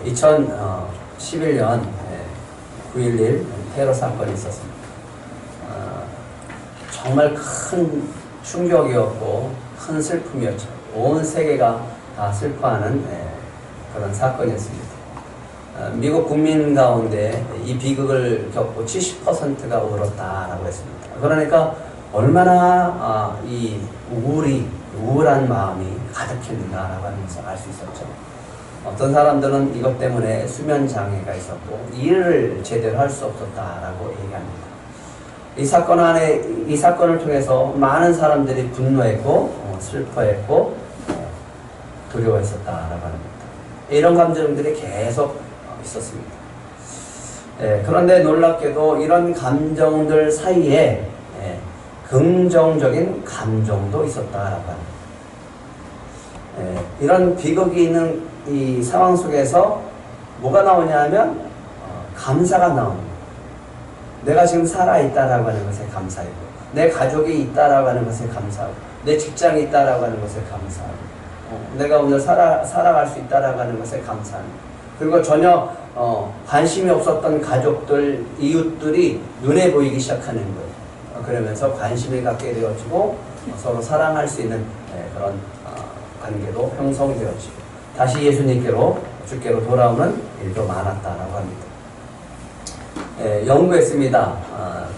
2011년 9.11 테러 사건이 있었습니다. 정말 큰 충격이었고 큰 슬픔이었죠. 온 세계가 다 슬퍼하는 그런 사건이었습니다. 미국 국민 가운데 이 비극을 겪고 70%가 울었다라고 했습니다. 그러니까 얼마나 이 우울한 마음이 가득했는가라고 하면서 알 수 있었죠. 어떤 사람들은 이것 때문에 수면 장애가 있었고 일을 제대로 할 수 없었다라고 얘기합니다. 이 사건을 통해서 많은 사람들이 분노했고 슬퍼했고 두려워했었다라고 합니다. 이런 감정들이 계속 있었습니다. 그런데 놀랍게도 이런 감정들 사이에 긍정적인 감정도 있었다라고 합니다. 이런 비극이 있는 이 상황 속에서 뭐가 나오냐면 감사가 나옵니다. 내가 지금 살아있다라고 하는 것에 감사하고, 내 가족이 있다라고 하는 것에 감사하고, 내 직장이 있다라고 하는 것에 감사하고, 내가 오늘 살아갈 수 있다라고 하는 것에 감사합니다. 그리고 전혀 관심이 없었던 가족들, 이웃들이 눈에 보이기 시작하는 거예요. 그러면서 관심을 갖게 되어지고 서로 사랑할 수 있는 그런 관계도 형성되어지고 다시 예수님께로 주께로 돌아오는 일도 많았다라고 합니다. 연구했습니다.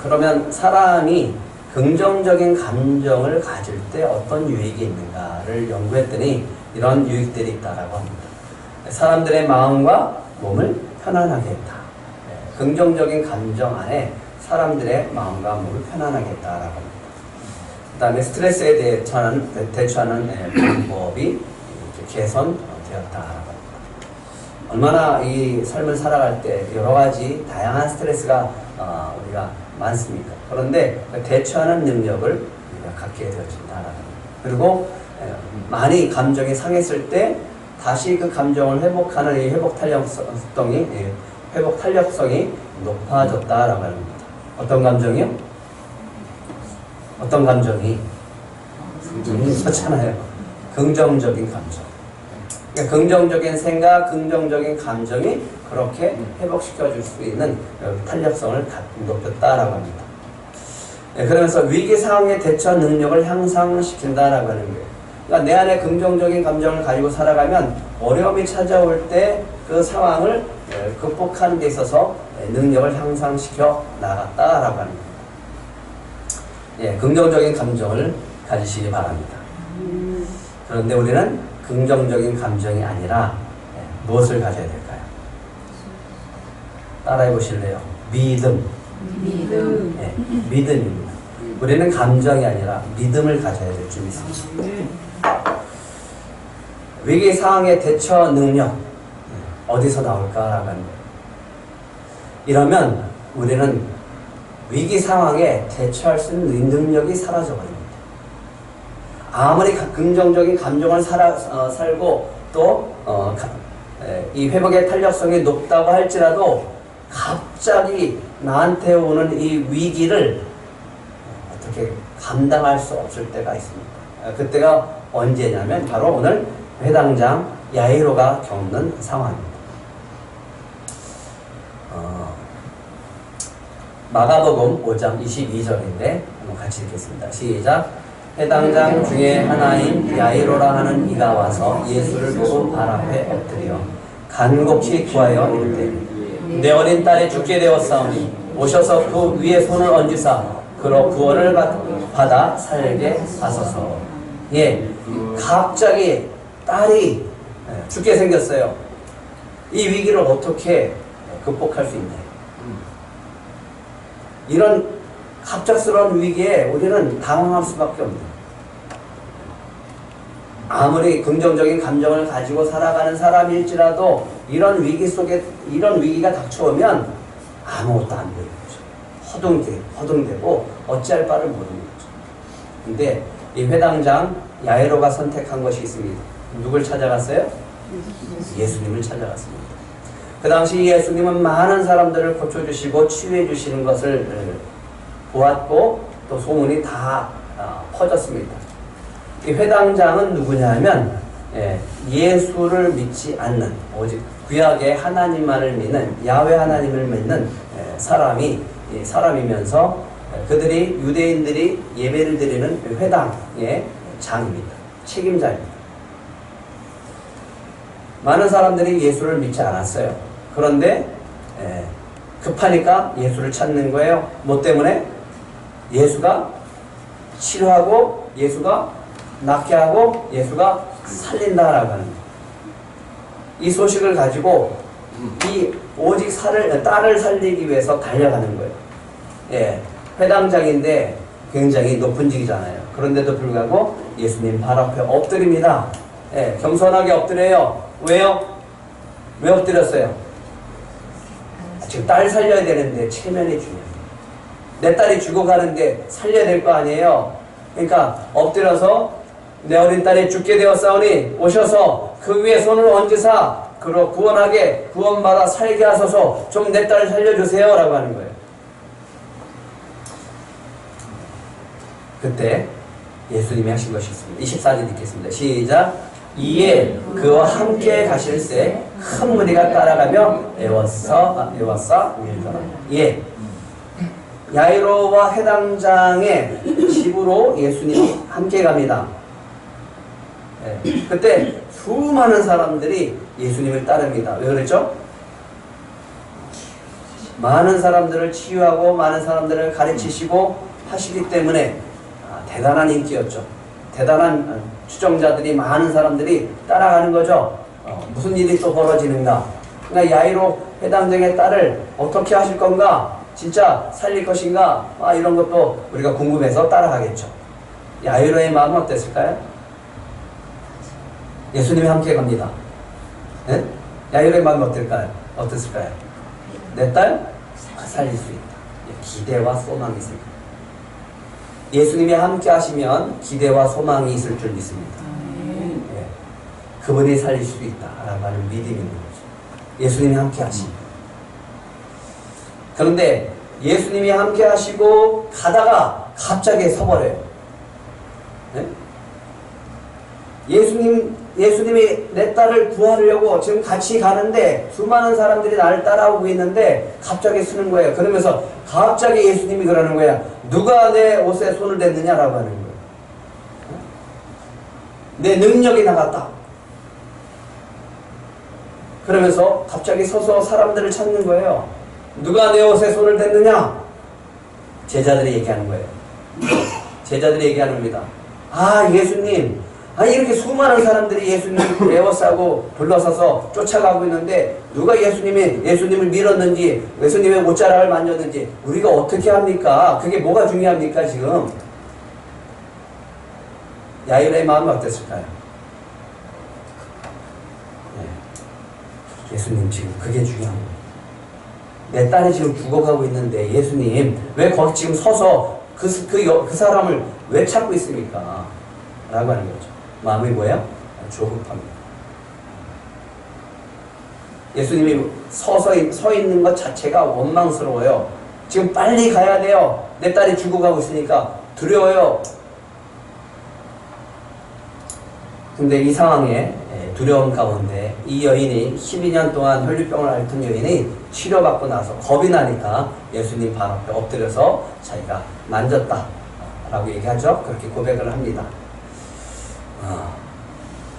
그러면 사람이 긍정적인 감정을 가질 때 어떤 유익이 있는가를 연구했더니 이런 유익들이 있다라고 합니다. 사람들의 마음과 몸을 편안하게 했다. 긍정적인 감정 안에 사람들의 마음과 몸을 편안하게 했다라고 합니다. 그 다음에 스트레스에 대처하는 방법이 개선되었다라고 합니다. 얼마나 이 삶을 살아갈 때 여러 가지 다양한 스트레스가 우리가 많습니까? 그런데 대처하는 능력을 우리가 갖게 되어진다라고 합니다. 그리고 많이 감정이 상했을 때 다시 그 감정을 회복하는 이 회복 탄력성이 높아졌다라고 합니다. 어떤 감정이요? 어떤 감정이? 그렇잖아요. 긍정적인 감정. 그러니까 긍정적인 생각, 긍정적인 감정이 그렇게 회복시켜 줄 수 있는 탄력성을 높였다라고 합니다. 그러면서 위기 상황에 대처 능력을 향상시킨다라고 하는 거예요. 그러니까 내 안에 긍정적인 감정을 가지고 살아가면 어려움이 찾아올 때 그 상황을 극복하는 데 있어서 능력을 향상시켜 나갔다라고 합니다. 긍정적인 감정을 가지시기 바랍니다. 그런데 우리는 긍정적인 감정이 아니라 무엇을 가져야 될까요? 따라해 보실래요? 믿음. 믿음입니다. 우리는 감정이 아니라 믿음을 가져야 될 줄 믿습니다. 위기 상황의 대처 능력 어디서 나올까라고 하는 거예요. 이러면 우리는 위기 상황에 대처할 수 있는 능력이 사라져버립니다. 아무리 긍정적인 감정을 살고 또 이 회복의 탄력성이 높다고 할지라도 갑자기 나한테 오는 이 위기를 어떻게 감당할 수 없을 때가 있습니다. 그때가 언제냐면 바로 오늘 회당장 야이로가 겪는 상황입니다. 마가복음 5장 22절인데 한번 같이 읽겠습니다. 시작. 회당장 중에 하나인 야이로라 하는 이가 와서 예수를 보고 발 앞에 엎드려 간곡히 구하여 이르되 내 어린 딸이 죽게 되었사오니 오셔서 그 위에 손을 얹으사 그로 구원을 받아 살게 하소서. 갑자기 딸이 죽게 생겼어요. 이 위기를 어떻게 극복할 수 있나요? 이런 갑작스러운 위기에 우리는 당황할 수밖에 없는, 아무리 긍정적인 감정을 가지고 살아가는 사람일지라도 이런 위기 속에 이런 위기가 닥쳐오면 아무것도 안 보이는 거죠. 허둥대고 어찌할 바를 모르는 거죠. 근데 이 회당장 야이로가 선택한 것이 있습니다. 누굴 찾아갔어요? 예수님을 찾아갔습니다. 그 당시 예수님은 많은 사람들을 고쳐주시고 치유해주시는 것을 보았고 또 소문이 다 퍼졌습니다. 이 회당장은 누구냐 하면 예수를 믿지 않는, 오직 구약의 하나님만을 믿는, 야훼 하나님을 믿는 사람이면서 그들이, 유대인들이 예배를 드리는 회당의 장입니다. 책임자입니다. 많은 사람들이 예수를 믿지 않았어요. 그런데 급하니까 예수를 찾는 거예요. 뭐 때문에? 예수가 치료하고, 예수가 낫게 하고, 예수가 살린다라고 하는 거예요. 이 소식을 가지고 오직 딸을 살리기 위해서 달려가는 거예요. 회당장인데 굉장히 높은 직이잖아요. 그런데도 불구하고 예수님 발 앞에 엎드립니다. 겸손하게 엎드려요. 왜요? 왜 엎드렸어요? 지금 딸 살려야 되는데 체면이 중요해요. 내 딸이 죽어가는데 살려야 될 거 아니에요. 그러니까 엎드려서 내 어린 딸이 죽게 되었사오니 오셔서 그 위에 손을 얹으사 그로 구원받아 살게 하소서. 좀 내 딸을 살려주세요 라고 하는 거예요. 그때 예수님이 하신 것이 있습니다. 24절 읽겠습니다. 시작. 이에 그와 함께 가실새 큰 무리가 따라가며 애워싸 밀더라. 예, 야이로와 회당장의 집으로 예수님이 함께 갑니다. 그때 수많은 사람들이 예수님을 따릅니다. 왜 그랬죠? 많은 사람들을 치유하고 많은 사람들을 가르치시고 하시기 때문에 대단한 인기였죠. 대단한 추종자들이, 많은 사람들이 따라가는 거죠. 무슨 일이 또 벌어지는가? 그러니까 야이로 회당장의 딸을 어떻게 하실 건가? 진짜 살릴 것인가? 이런 것도 우리가 궁금해서 따라가겠죠. 야이로의 마음은 어땠을까요? 예수님이 함께 갑니다. 네? 야이로의 마음이 어땠을까요? 내 딸 살릴 수 있다. 기대와 소망이 있습니다. 예수님이 함께 하시면 기대와 소망이 있을 줄 믿습니다. 그분이 살릴 수 있다라고 하는 믿음이 있는 거죠. 예수님이 함께 하십니다. 그런데 예수님이 함께 하시고 가다가 갑자기 서버려요. 네? 예수님이 내 딸을 구하려고 지금 같이 가는데 수많은 사람들이 나를 따라오고 있는데 갑자기 쓰는 거예요. 그러면서 갑자기 예수님이 그러는 거야. 누가 내 옷에 손을 댔느냐라고 하는 거예요. 내 능력이 나갔다. 그러면서 갑자기 서서 사람들을 찾는 거예요. 누가 내 옷에 손을 댔느냐? 제자들이 얘기하는 거예요. 제자들이 얘기하는 겁니다. 예수님, 이렇게 수많은 사람들이 예수님을 에워싸고 불러서서 쫓아가고 있는데 누가 예수님을 밀었는지, 예수님의 옷자락을 만졌는지 우리가 어떻게 합니까? 그게 뭐가 중요합니까 지금? 야이로의 마음은 어땠을까요? 예수님, 지금 그게 중요한 거예요. 내 딸이 지금 죽어가고 있는데 예수님 왜 거기 지금 서서 그 사람을 왜 찾고 있습니까? 라고 하는 거죠. 마음이 뭐예요? 조급합니다. 예수님이 서 있는 것 자체가 원망스러워요. 지금 빨리 가야 돼요. 내 딸이 죽어가고 있으니까 두려워요. 근데 이 상황에 두려움 가운데 이 여인이 12년 동안 혈류병을 앓던 여인이 치료받고 나서 겁이 나니까 예수님 발 앞에 엎드려서 자기가 만졌다 라고 얘기하죠. 그렇게 고백을 합니다.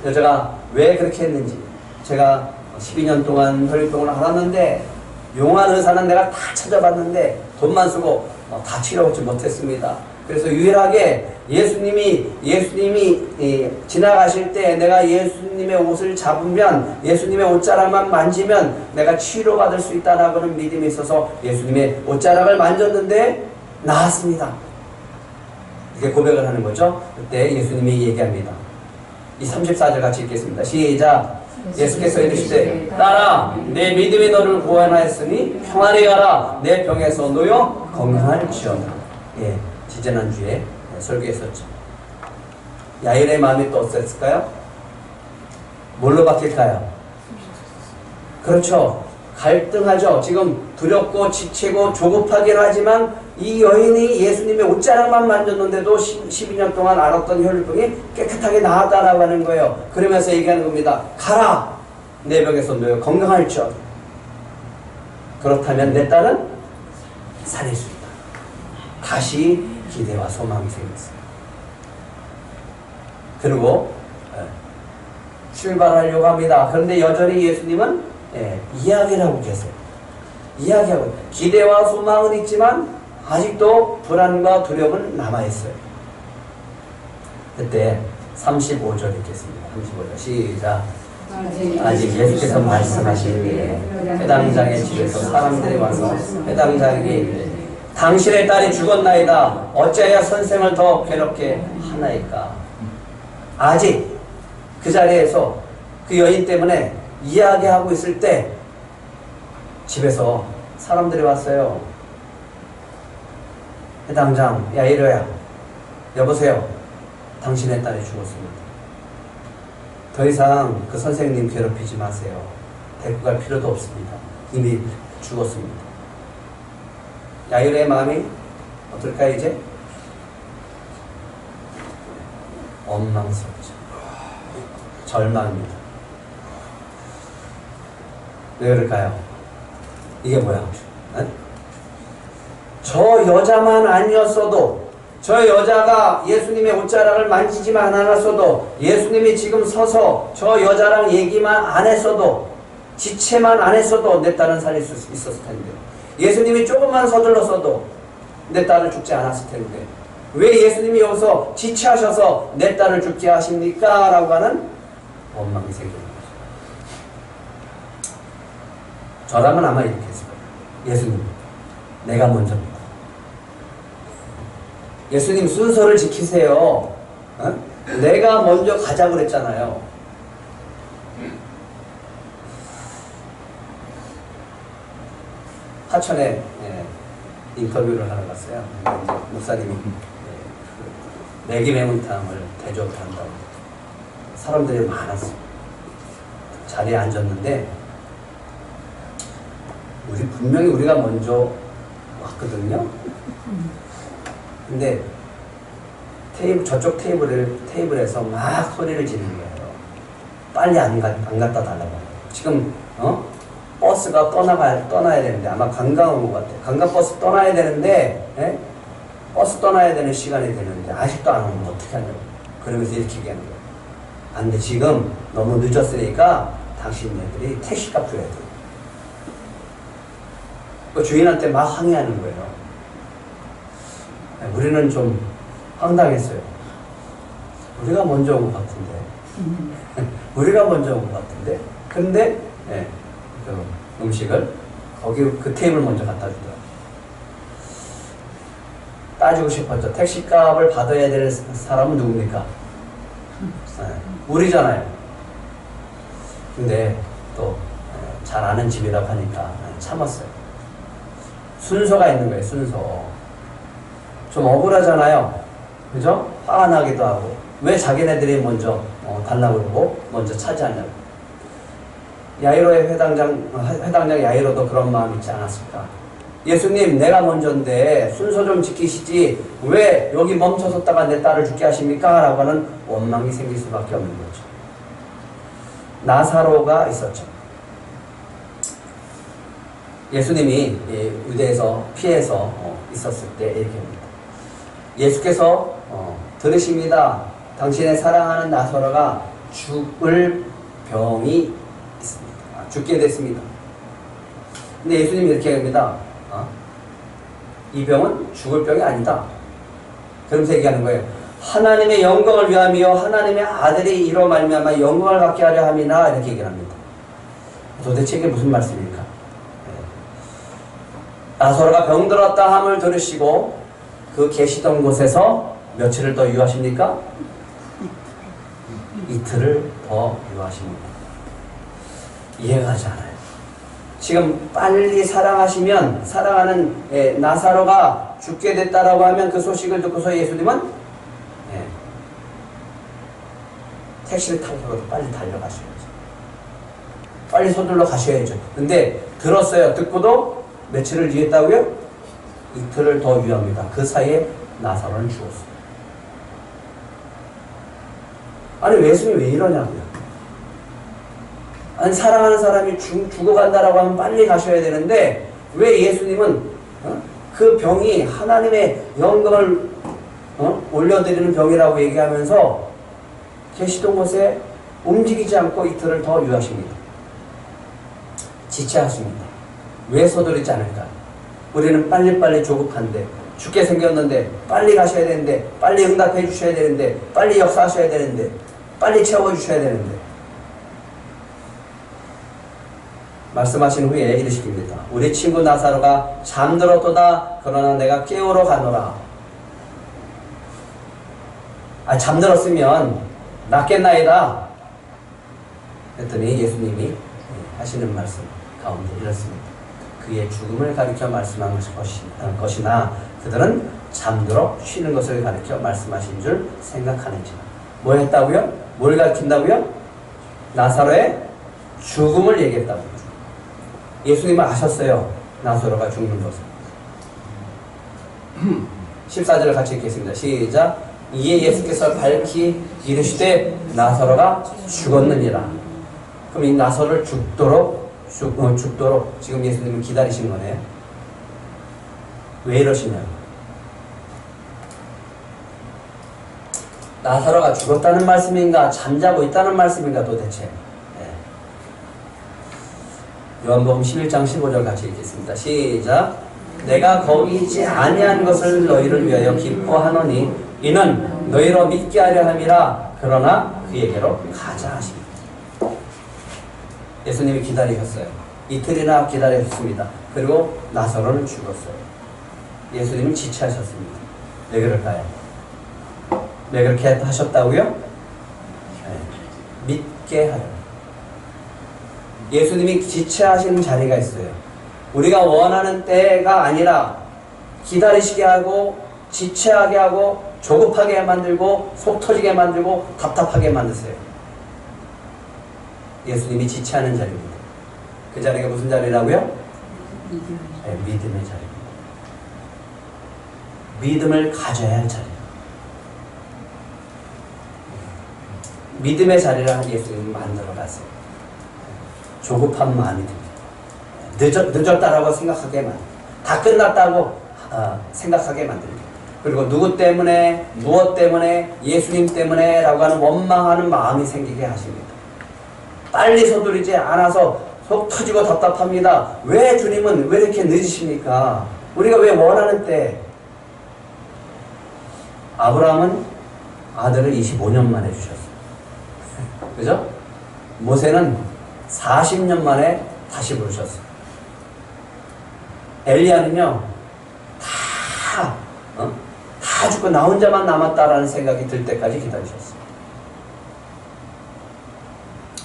여자가 왜 그렇게 했는지, 제가 12년 동안 혈류병을 앓았는데 용한 의사는 내가 다 찾아봤는데 돈만 쓰고 다 치료하지 못했습니다. 그래서 유일하게 예수님이 지나가실 때 내가 예수님의 옷을 잡으면, 예수님의 옷자락만 만지면 내가 치료받을 수 있다라고는 믿음이 있어서 예수님의 옷자락을 만졌는데 나았습니다. 이렇게 고백을 하는 거죠. 그때 예수님이 얘기합니다. 이 34절 같이 읽겠습니다. 시작. 예수께서 이르시되 딸아, 내 믿음이 너를 구원하였으니 평안히 가라. 내 병에서 놓여 건강할지어다. 지지난주에 설교했었죠. 야일의 마음이 또 어땠을까요? 뭘로 바뀔까요? 그렇죠. 갈등하죠. 지금 두렵고 지치고 조급하긴 하지만 이 여인이 예수님의 옷자락만 만졌는데도 12년 동안 앓았던 혈루병이 깨끗하게 나았다라고 하는 거예요. 그러면서 얘기하는 겁니다. 가라! 내 벽에서 너 건강할지어다. 그렇다면 내 딸은 살릴 수 있다. 다시 기대와 소망이 생겼어요. 그리고 출발하려고 합니다. 그런데 여전히 예수님은 이야기를 하고 계세요. 이야기하고 기대와 소망은 있지만 아직도 불안과 두려움은 남아있어요. 그때 35절 읽겠습니다. 35절 시작. 아직 예수께서 말씀하시기에 회당장의 집에서 사람들이 와서 회당장에게 이르되 당신의 딸이 죽었나이다. 어찌하여 선생을 더 괴롭게 하나이까. 아직 그 자리에서 그 여인 때문에 이야기하고 있을 때 집에서 사람들이 왔어요. 회당장 야이로야, 여보세요. 당신의 딸이 죽었습니다. 더 이상 그 선생님 괴롭히지 마세요. 데리고 갈 필요도 없습니다. 이미 죽었습니다. 야이로의 마음이 어떨까 이제? 원망스럽죠. 절망입니다. 왜 그럴까요? 이게 뭐야? 에? 저 여자만 아니었어도, 저 여자가 예수님의 옷자락을 만지지만 않았어도, 예수님이 지금 서서 저 여자랑 얘기만 안 했어도, 지체만 안 했어도 내 딸은 살릴 수 있었을 텐데, 예수님이 조금만 서둘렀어도 내 딸을 죽지 않았을 텐데, 왜 예수님이 여기서 지체하셔서 내 딸을 죽게 하십니까? 라고 하는 원망이 생기는 거죠. 저라면 아마 이렇게 했을 거예요. 예수님, 내가 먼저입니다. 예수님 순서를 지키세요. 어? 내가 먼저 가자고 그랬잖아요. 하천에 인터뷰를 하러 갔어요. 목사님이 매기매운탕을 대접을 한다고. 사람들이 많았어요. 자리에 앉았는데 분명히 우리가 먼저 왔거든요. 근데 저쪽 테이블에서 막 소리를 지르는 거예요. 빨리 안 갖다 달라고. 지금 버스가 떠나야 되는데, 아마 관광 온 것 같아요. 관광버스 떠나야 되는데, 버스 떠나야 되는 시간이 되는데 아직도 안 오면 어떻게 하냐고. 그러면서 이렇게 얘기하는 거예요. 안 돼, 지금 너무 늦었으니까 당신네들이 택시값 줘야 돼. 그 주인한테 막 항의하는 거예요. 우리는 좀 황당했어요. 우리가 먼저 온 것 같은데. 우리가 먼저 온 것 같은데. 근데 그 음식을 거기 그 테이블 먼저 갖다 주더라고요. 따지고 싶었죠. 택시값을 받아야 될 사람은 누굽니까? 우리잖아요. 근데 또 잘 아는 집이라고 하니까 참았어요. 순서가 있는 거예요. 순서. 좀 억울하잖아요. 그죠? 화가 나기도 하고. 왜 자기네들이 먼저 달라고 그러고 먼저 차지하냐고. 야이로의 회당장 야이로도 그런 마음 있지 않았을까? 예수님, 내가 먼저인데 순서 좀 지키시지 왜 여기 멈춰섰다가 내 딸을 죽게 하십니까? 라고 하는 원망이 생길 수밖에 없는 거죠. 나사로가 있었죠. 예수님이 유대에서 피해서 있었을 때 이렇게 합니다. 예수께서 들으십니다. 당신의 사랑하는 나사로가 죽을 병이 있습니다. 죽게 됐습니다. 근데 예수님이 이렇게 합니다. 이 병은 죽을 병이 아니다. 그러면서 얘기하는 거예요. 하나님의 영광을 위하며 하나님의 아들이 이로 말미암아 영광을 받게 하려 함이나, 이렇게 얘기를 합니다. 도대체 이게 무슨 말씀입니까? 나사로가 병들었다 함을 들으시고 그 계시던 곳에서 며칠을 더 유하십니까? 이틀을 더 유하십니다. 이해가 가지 않아요. 지금 빨리 사랑하시면, 사랑하는 나사로가 죽게 됐다라고 하면 그 소식을 듣고서 예수님은 택시를 타고 빨리 달려가셔야죠. 빨리 서둘러 가셔야죠. 근데 들었어요. 듣고도 며칠을 유했다고요? 이틀을 더 유합니다. 그 사이에 나사로는 죽었어요. 아니 예수님이 왜 이러냐고요. 아니 사랑하는 사람이 죽어간다라고 하면 빨리 가셔야 되는데 왜 예수님은 그 병이 하나님의 영광을 올려드리는 병이라고 얘기하면서 계시던 곳에 움직이지 않고 이틀을 더 유하십니다. 지체하십니다. 왜 서두르지 않을까? 우리는 빨리빨리 조급한데 죽게 생겼는데 빨리 가셔야 되는데 빨리 응답해 주셔야 되는데 빨리 역사하셔야 되는데 빨리 채워주셔야 되는데 말씀하신 후에 이르시깁니다. 우리 친구 나사로가 잠들었도다. 그러나 내가 깨우러 가노라. 잠들었으면 낫겠나이다. 그랬더니 예수님이 하시는 말씀 가운데 이렇습니다. 그의 죽음을 가리켜 말씀한 것이나 그들은 잠들어 쉬는 것을 가리켜 말씀하신 줄 생각하는지라. 뭐 했다고요? 뭘 가리킨다고요? 나사로의 죽음을 얘기했다고요. 예수님은 아셨어요. 나사로가 죽는 것을. 14절을 같이 읽겠습니다. 시작. 이에 예수께서 밝히 이르시되 나사로가 죽었느니라. 그럼 이 나사로를 죽도록 지금 예수님은 기다리신 거네요. 왜 이러시냐고. 나사로가 죽었다는 말씀인가 잠자고 있다는 말씀인가 도대체. 요한복음 11장 15절 같이 읽겠습니다. 시작. 내가 거기 있지 아니한 것을 너희를 위하여 기뻐하노니 이는 너희로 믿게 하려 함이라. 그러나 그에게로 가자 하십니다. 예수님이 기다리셨어요. 이틀이나 기다리셨습니다. 그리고 나사로는 죽었어요. 예수님은 지체하셨습니다. 왜 그럴까요? 왜 그렇게 하셨다고요? 믿게 하려. 예수님이 지체하시는 자리가 있어요. 우리가 원하는 때가 아니라 기다리시게 하고 지체하게 하고 조급하게 만들고 속 터지게 만들고 답답하게 만드세요. 예수님이 지체하는 자리입니다. 그 자리가 무슨 자리라고요? 믿음의 자리입니다. 믿음을 가져야 할 자리. 믿음의 자리를 예수님이 만들어 가세요. 조급한 마음이 듭니다. 늦었다라고 생각하게 만듭니다. 다 끝났다고 생각하게 만듭니다. 그리고 누구 때문에, 무엇 때문에, 예수님 때문에 라고 하는 원망하는 마음이 생기게 하십니다. 빨리 서두르지 않아서 속 터지고 답답합니다. 왜 주님은 왜 이렇게 늦으십니까? 우리가 왜 원하는 때. 아브라함은 아들을 25년 만에 주셨어요. 그죠? 모세는 40년 만에 다시 부르셨어요. 엘리야는요, 다 죽고 나 혼자만 남았다라는 생각이 들 때까지 기다리셨어요.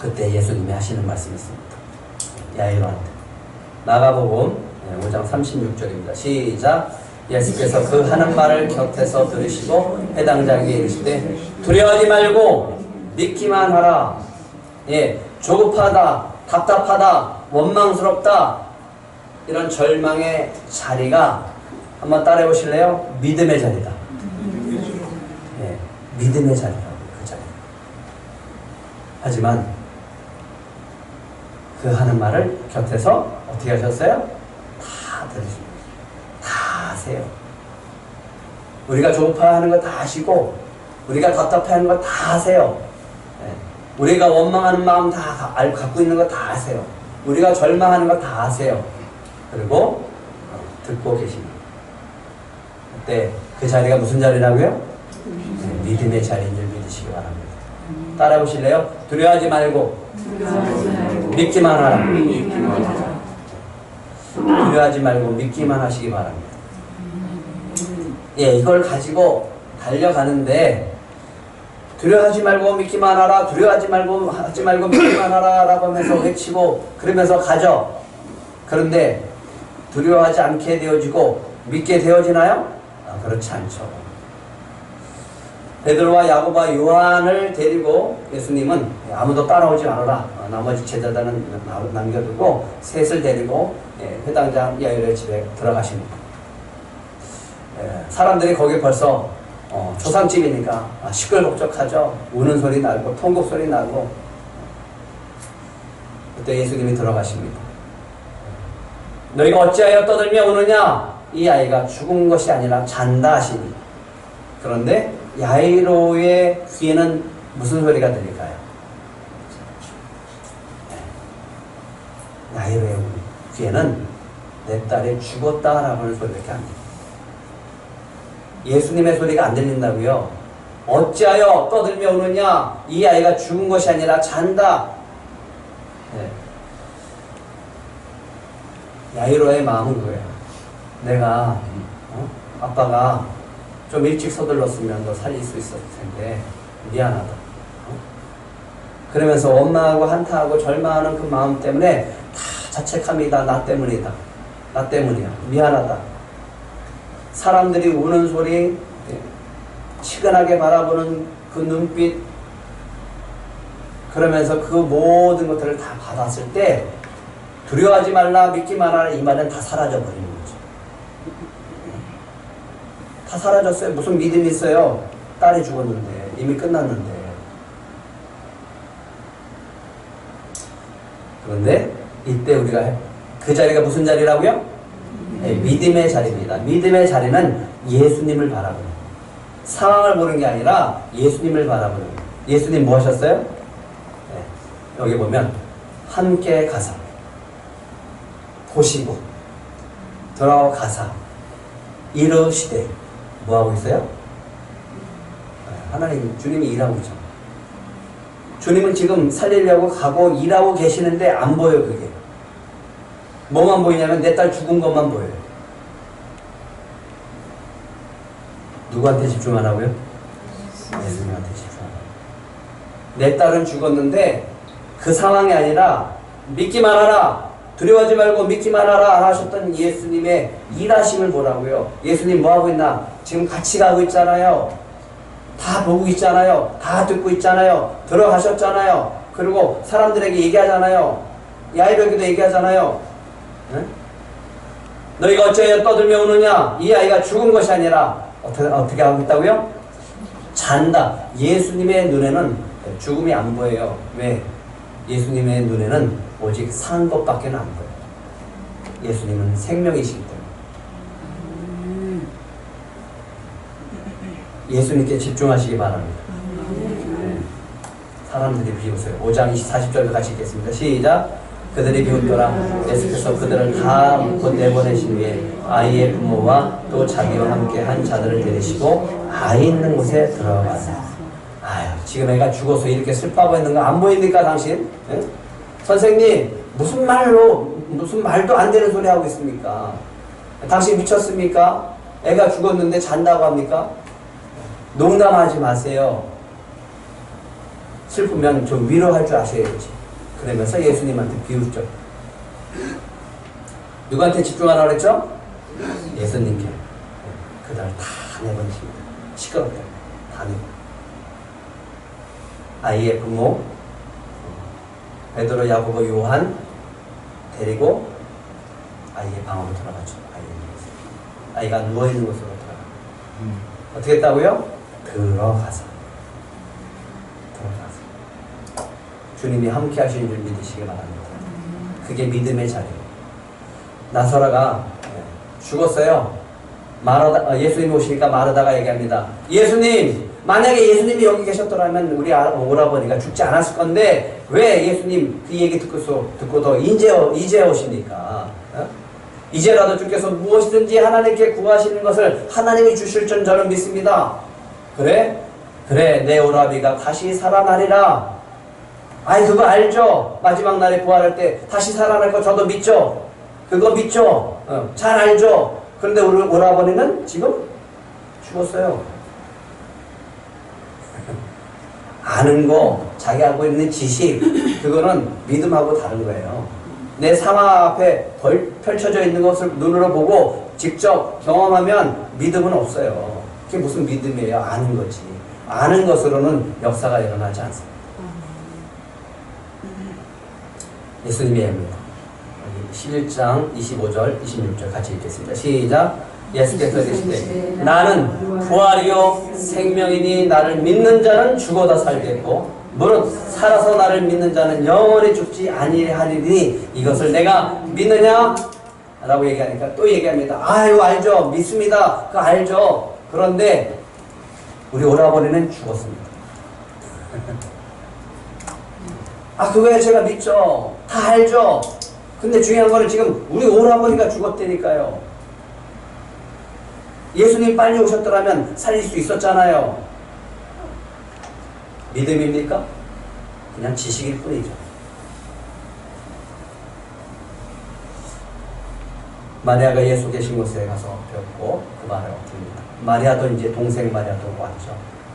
그때 예수님이 하시는 말씀이 있습니다. 야이로한테. 마가복음 5장 36절입니다. 시작. 예수께서 그 하는 말을 곁에서 들으시고 해당 자에게 이르시되 두려워하지 말고 믿기만 하라. 조급하다, 답답하다, 원망스럽다 이런 절망의 자리가 한번 따라해 보실래요? 믿음의 자리다. 믿음의 자리라고 그 자리. 하지만 그 하는 말을 곁에서 어떻게 하셨어요? 다 들으십니다. 다 아세요. 우리가 조급해하는 거 다 아시고 우리가 답답해하는 거 다 아세요. 우리가 원망하는 마음 다 갖고 있는 거 다 아세요. 우리가 절망하는 거 다 아세요. 그리고 듣고 계십니다. 그때 그 자리가 무슨 자리라고요? 믿음의 자리인 줄 믿으시기 바랍니다. 따라 보실래요? 두려워하지 말고 믿기만 하라. 두려워하지 말고 믿기만 하시기 바랍니다. 이걸 가지고 달려가는데 두려워하지 말고 믿기만 하라, 두려워하지 말고 하지 말고 믿기만 하라 라고 하면서 외치고 그러면서 가죠. 그런데 두려워하지 않게 되어지고 믿게 되어지나요? 그렇지 않죠. 베드로와 야고보와 요한을 데리고 예수님은 아무도 따라오지 말아라. 나머지 제자들은 남겨두고 셋을 데리고 회당장 야이로의 집에 들어가십니다. 사람들이 거기 벌써 조상집이니까 시끌벅적하죠. 우는 소리 나고 통곡 소리 나고. 그때 예수님이 들어가십니다. 너희가 어찌하여 떠들며 우느냐? 이 아이가 죽은 것이 아니라 잔다 하시니. 그런데 야이로의 귀에는 무슨 소리가 들릴까요? 야이로의 귀에는 내 딸이 죽었다라고 하는 소리밖에 안 들려요. 예수님의 소리가 안 들린다고요? 어찌하여 떠들며 우느냐? 이 아이가 죽은 것이 아니라 잔다. 야이로의 마음은 그거예요. 내가 아빠가 좀 일찍 서둘렀으면 너 살릴 수 있었을 텐데 미안하다. 그러면서 원망하고 한탄하고 절망하는 그 마음 때문에 다 자책합니다. 나 때문이다. 나 때문이야. 미안하다. 사람들이 우는 소리, 치근하게 바라보는 그 눈빛, 그러면서 그 모든 것들을 다 받았을 때 두려워하지 말라, 믿기 말라, 이 말은 다 사라져버리는 거죠. 다 사라졌어요. 무슨 믿음이 있어요? 딸이 죽었는데, 이미 끝났는데. 그런데 이때 우리가 그 자리가 무슨 자리라고요? 믿음의 자리입니다. 믿음의 자리는 예수님을 바라보는 거예요. 상황을 보는 게 아니라 예수님을 바라보는 거예요. 예수님 뭐 하셨어요? 여기 보면 함께 가사 보시고 들어가사 이르시되 뭐 하고 있어요? 하나님 주님이 일하고 있죠. 주님은 지금 살리려고 가고 일하고 계시는데 안 보여. 그게 뭐만 보이냐면 내 딸 죽은 것만 보여요. 누구한테 집중하라고요? 예수님한테 집중하라고. 내 딸은 죽었는데 그 상황이 아니라 믿기만 하라, 두려워하지 말고 믿기만 하라 하셨던 예수님의 일하심을 보라고요. 예수님 뭐하고 있나? 지금 같이 가고 있잖아요. 다 보고 있잖아요. 다 듣고 있잖아요. 들어가셨잖아요. 그리고 사람들에게 얘기하잖아요. 야이로에게도 얘기하잖아요. 응? 너희가 어찌하여 떠들며 우느냐? 이 아이가 죽은 것이 아니라 어떻게 하고 있다고요? 잔다. 예수님의 눈에는 죽음이 안 보여요. 왜? 예수님의 눈에는 오직 산 것밖에 안 보여요. 예수님은 생명이시기 때문에. 예수님께 집중하시기 바랍니다. 네. 사람들이 비웃어요. 5장 40절도 같이 읽겠습니다. 시작. 그들이 비웃더라. 예수께서 그들을 다 곧 내보내신 후에 아이의 부모와 또 자기와 함께 한 자들을 데리시고 아이 있는 곳에 들어가사. 아유, 지금 애가 죽어서 이렇게 슬퍼하고 있는 거 안 보입니까, 당신? 네? 선생님, 무슨 말도 안 되는 소리 하고 있습니까? 당신 미쳤습니까? 애가 죽었는데 잔다고 합니까? 농담하지 마세요. 슬프면 좀 위로할 줄 아셔야지. 그러면서 예수님한테 비웃죠. 누구한테 집중하라고 그랬죠? 예수님께. 그들 다 내보내십니다. 시끄럽다. 다 내고. 아이의 부모, 베드로, 야고보, 요한 데리고 아이의 방으로 들어가죠. 아이가 누워있는 곳으로 들어가요. 어떻게 했다고요? 들어가서. 주님이 함께 하시는 줄 믿으시기 바랍니다. 그게 믿음의 자리예요. 나사로가 죽었어요. 예수님이 오시니까 마르다가 얘기합니다. 예수님, 만약에 예수님이 여기 계셨더라면 우리 오라버니가 죽지 않았을 건데 왜 예수님 그 얘기 듣고도 이제 오십니까? 이제라도 주께서 무엇이든지 하나님께 구하시는 것을 하나님이 주실 줄 저는 믿습니다. 그래? 내 오라비가 다시 살아나리라. 아이, 그거 알죠? 마지막 날에 부활할 때 다시 살아날 거 저도 믿죠? 그거 믿죠? 잘 알죠? 그런데 우리 오라버니는 지금 죽었어요. 아는 거, 자기 알고 있는 지식, 그거는 믿음하고 다른 거예요. 내 상황 앞에 펼쳐져 있는 것을 눈으로 보고 직접 경험하면 믿음은 없어요. 그게 무슨 믿음이에요? 아는 거지. 아는 것으로는 역사가 일어나지 않습니다. 예수님이 합니다. 11장 25절 26절 같이 읽겠습니다. 시작. 예수께서 이르시되 나는 부활이요 생명이니 나를 믿는 자는 죽어도 살겠고 무릇 살아서 나를 믿는 자는 영원히 죽지 아니하리니 이것을 내가 믿느냐? 라고 얘기하니까 또 얘기합니다. 아유 알죠. 믿습니다. 그거 알죠. 그런데 우리 오라버니는 죽었습니다. 아 그거야 제가 믿죠. 다 알죠. 근데 중요한 거는 지금 우리 오라버니가 죽었다니까요. 예수님 빨리 오셨더라면 살릴 수 있었잖아요. 믿음입니까? 그냥 지식일 뿐이죠. 마리아가 예수 계신 곳에 가서 배웠고 그 말을 엎드립니다. 마리아도 이제 동생 마리아도 왔죠.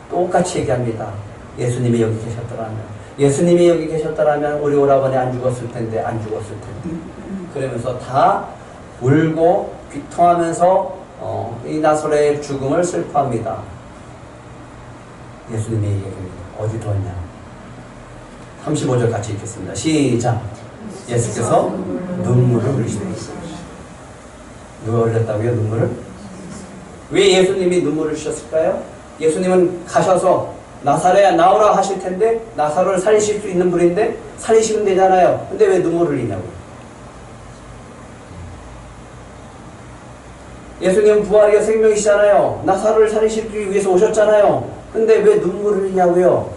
똑같이 얘기합니다. 예수님이 여기 계셨더라면 우리 오라버니 안 죽었을 텐데 그러면서 다 울고 비통하면서 이 나사로의 죽음을 슬퍼합니다. 예수님이 얘기합니다. 어디 뒀냐? 35절 같이 읽겠습니다. 시작. 예수께서 눈물을 흘리시더라. 누가 흘렸다고요? 눈물을? 왜 예수님이 눈물을 흘리셨을까요? 예수님은 가셔서 나사로야 나오라 하실 텐데 나사로를 살리실 수 있는 분인데 살리시면 되잖아요. 근데 왜 눈물을 흘리냐고요? 예수님은 부활이요 생명이시잖아요. 나사로를 살리시기 위해서 오셨잖아요. 근데 왜 눈물을 흘리냐고요?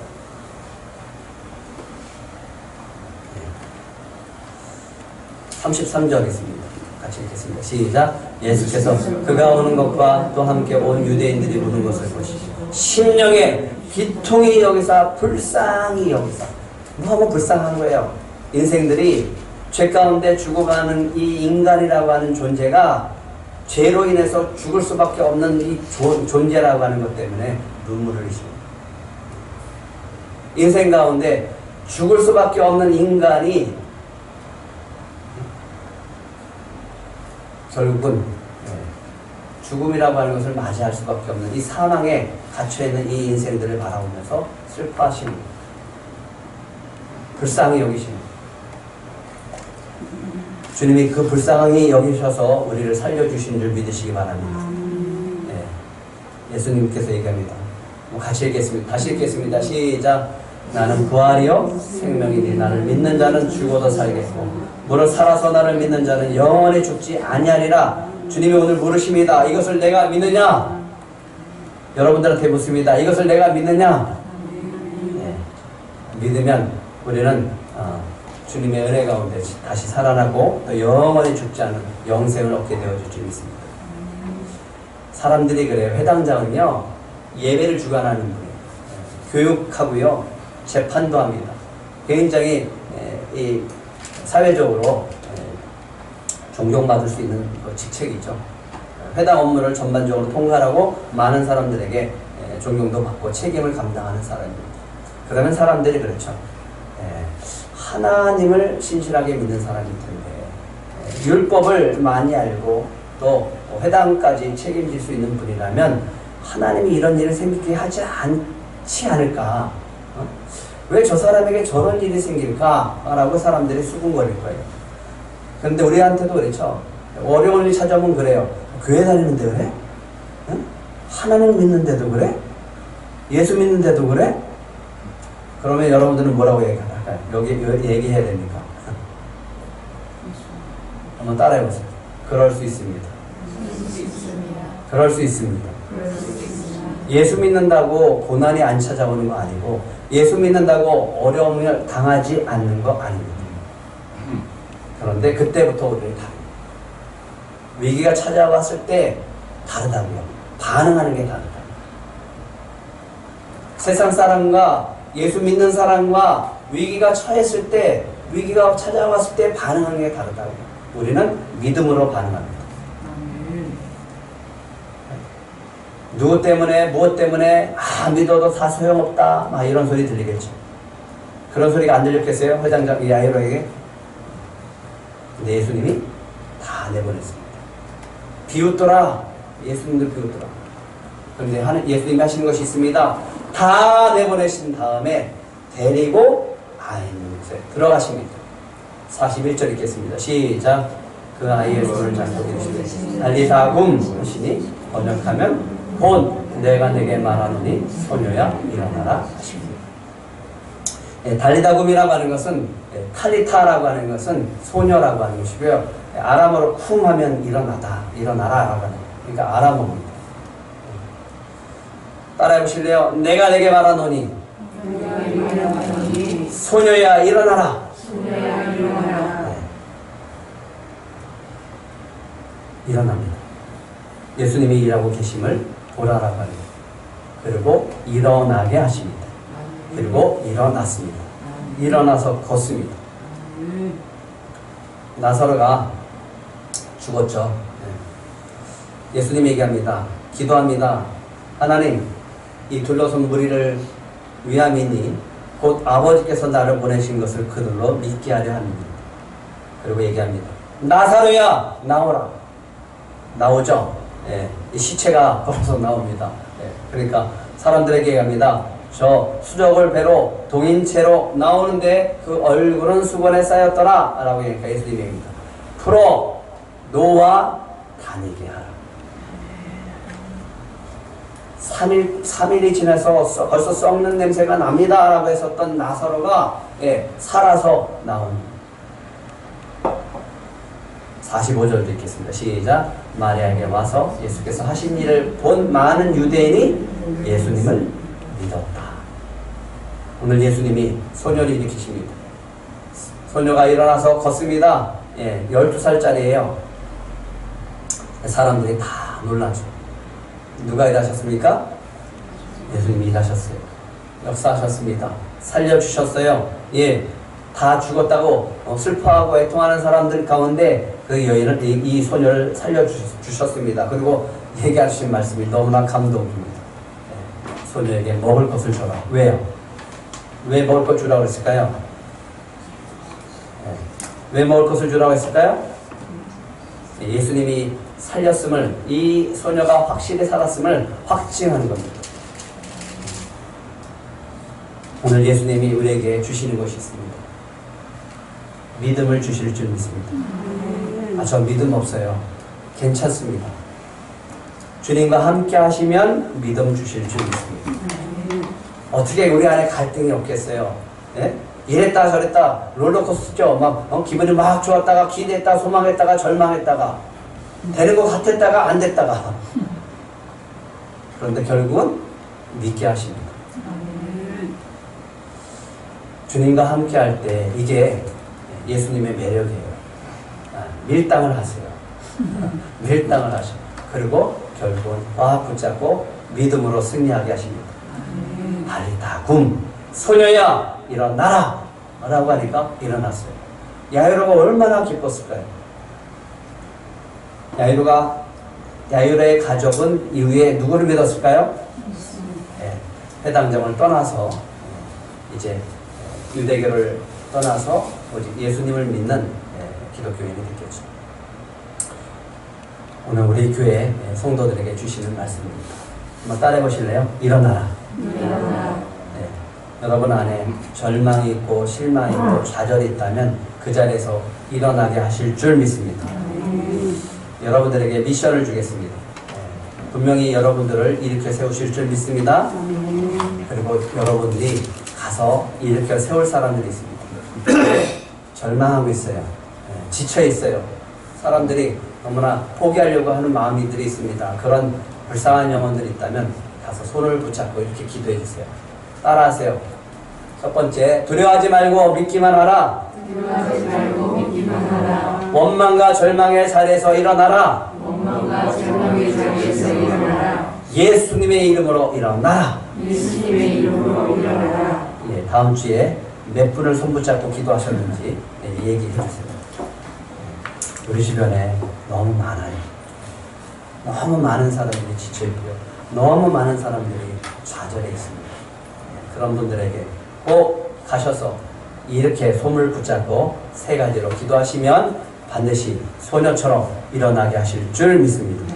33절 있습니다. 같이 읽겠습니다. 시작. 예수께서 그가 오는 것과 또 함께 온 유대인들이 우는 것을 보시고 심령에 비통이 여기사 불쌍히 여기사 너무 불쌍한 거예요. 인생들이 죄 가운데 죽어가는 이 인간이라고 하는 존재가 죄로 인해서 죽을 수밖에 없는 이 존재라고 하는 것 때문에 눈물을 흘리십니다. 인생 가운데 죽을 수밖에 없는 인간이 결국은 죽음이라고 하는 것을 맞이할 수밖에 없는 이 사망에 갇혀있는 이 인생들을 바라보면서 슬퍼하십니다. 불쌍히 여기십니다. 주님이 그 불쌍히 여기셔서 우리를 살려주신 줄 믿으시기 바랍니다. 예수님께서 얘기합니다. 같이 읽겠습니다. 다시 읽겠습니다. 시작. 나는 부활이요 생명이니 나를 믿는 자는 죽어도 살겠고 무릇 살아서 나를 믿는 자는 영원히 죽지 아니하리라. 주님이 오늘 물으십니다. 이것을 내가 믿느냐? 여러분들한테 묻습니다. 이것을 내가 믿느냐? 믿으면 우리는 주님의 은혜 가운데 다시 살아나고 또 영원히 죽지 않은 영생을 얻게 되어줄 줄 믿습니다. 사람들이 그래요. 회당장은요 예배를 주관하는 분이에요. 교육하고요 재판도 합니다. 굉장히 이 사회적으로 존경받을 수 있는 직책이죠. 회당 업무를 전반적으로 통과하고 많은 사람들에게 존경도 받고 책임을 감당하는 사람입니다. 그러면 사람들이 그렇죠. 하나님을 신실하게 믿는 사람일 텐데 율법을 많이 알고 또 회당까지 책임질 수 있는 분이라면 하나님이 이런 일을 생기게 하지 않지 않을까? 왜 저 사람에게 저런 일이 생길까? 라고 사람들이 수군거릴 거예요. 그런데 우리한테도 그렇죠. 어려운 일 찾아오면 그래요. 교회 다니는데 그래? 응? 하나님 믿는데도 그래? 예수 믿는데도 그래? 그러면 여러분들은 뭐라고 얘기할까요? 여기 얘기해야 됩니까? 한번 따라해보세요. 그럴 수 있습니다. 그럴 수 있습니다. 예수 믿는다고 고난이 안 찾아오는 거 아니고 예수 믿는다고 어려움을 당하지 않는 거 아닙니다. 그런데 그때부터 우리는 다릅니다. 위기가 찾아왔을 때 다르다고요. 반응하는 게 다르다. 세상 사람과 예수 믿는 사람과 위기가 처했을 때, 위기가 찾아왔을 때 반응하는 게 다르다고요. 우리는 믿음으로 반응합니다. 누구 때문에, 무엇 때문에, 믿어도 다 소용없다, 막 이런 소리 들리겠죠. 그런 소리가 안 들렸겠어요? 회장장 야이로에게? 근데 예수님이 다 내보냈습니다. 비웃더라. 예수님도 비웃더라. 그런데 예수님이 하시는 것이 있습니다. 다 내보내신 다음에 데리고 아인 곳에 들어가십니다. 41절 읽겠습니다. 시작. 그 아이의 손을 잡고 계시되 달리다굼 하시니 번역하면 본 내가 내게 말하노니 소녀야 일어나라 하십니다. 달리다굼이라고 하는 것은 탈리타라고 하는 것은 소녀라고 하는 것이고요. 아람어로 쿰 하면 일어나다, 일어나라라고 하는, 그러니까 아람어입니다. 따라해 보실래요? 내가 내게 말하노니 소녀야 일어나라. 일어납니다. 예수님이 일하고 계심을 보라라고 합니다. 그리고 일어나게 하십니다. 그리고 일어났습니다. 일어나서 걷습니다. 나사로가 죽었죠. 예수님이 얘기합니다. 기도합니다. 하나님, 이 둘러선 무리를 위함이니 곧 아버지께서 나를 보내신 것을 그들로 믿게 하려 합니다. 그리고 얘기합니다. 나사로야 나오라. 나오죠. 이 시체가 걸어서 나옵니다. 그러니까 사람들에게 얘기합니다. 저 수족을 배로 동인채로 나오는데 그 얼굴은 수건에 쌓였더라 라고 얘기하니까 예수님이 얘기합니다. 풀어 놓아 다니게 하라. 3일이 지나서 벌써 썩는 냄새가 납니다 라고 했었던 나사로가 살아서 나옵니다. 45절도 읽겠습니다. 시작. 마리아에게 와서 예수께서 하신 일을 본 많은 유대인이 예수님을 믿었다. 오늘 예수님이 소녀를 일으키십니다. 소녀가 일어나서 걷습니다. 12살짜리예요. 사람들이 다 놀라죠. 누가 일하셨습니까? 예수님이 일하셨어요. 역사하셨습니다. 살려주셨어요. 다 죽었다고 슬퍼하고 애통하는 사람들 가운데 그 여인을, 이 소녀를 살려주셨습니다. 그리고 얘기하신 말씀이 너무나 감동입니다. 소녀에게 먹을 것을 줘라. 왜요? 왜 먹을 것 주라고 했을까요? 왜 먹을 것을 주라고 했을까요? 예수님이 살렸음을, 이 소녀가 확실히 살았음을 확증하는 겁니다. 오늘 예수님이 우리에게 주시는 것이 있습니다. 믿음을 주실 줄 믿습니다. 저 믿음 없어요. 괜찮습니다. 주님과 함께 하시면 믿음 주실 줄 믿습니다. 어떻게 우리 안에 갈등이 없겠어요? 이랬다 저랬다 롤러코스터죠. 막 기분이 막 좋았다가 기대했다가 소망했다가 절망했다가 되는 것 같았다가 안 됐다가 그런데 결국은 믿게 하십니다. 주님과 함께 할 때 이게 예수님의 매력이에요. 밀당을 하세요. 밀당을 하셔. 그리고 결국은 꽉 붙잡고 믿음으로 승리하게 하십니다. 달리다굼 소녀야 일어나라 라고 하니까 일어났어요. 야이로가 얼마나 기뻤을까요? 야이로의 가족은 이후에 누구를 믿었을까요? 회당장을 떠나서 이제 유대교를 떠나서 오직 예수님을 믿는 기독교인이 됐겠죠. 오늘 우리 교회 성도들에게 주시는 말씀입니다. 한번 따라해 보실래요? 일어나라. 여러분 안에 절망이 있고 실망이 있고 좌절이 있다면 그 자리에서 일어나게 하실 줄 믿습니다. 여러분들에게 미션을 주겠습니다. 분명히 여러분들을 일으켜 세우실 줄 믿습니다. 그리고 여러분들이 가서 일으켜 세울 사람들이 있습니다. 절망하고 있어요. 지쳐 있어요. 사람들이 너무나 포기하려고 하는 마음들이 있습니다. 그런 불쌍한 영혼들이 있다면 가서 손을 붙잡고 이렇게 기도해 주세요. 따라하세요. 첫 번째, 두려워하지 말고 믿기만 하라. 원망과 절망의 자리에서 일어나라. 예수님의 이름으로 일어나라. 다음 주에 몇 분을 손붙잡고 기도하셨는지 얘기해 주세요. 우리 주변에 너무 많아요. 너무 많은 사람들이 지쳐있고요. 너무 많은 사람들이 좌절해 있습니다. 그런 분들에게 꼭 가셔서 이렇게 손을 붙잡고 세 가지로 기도하시면 반드시 소녀처럼 일어나게 하실 줄 믿습니다.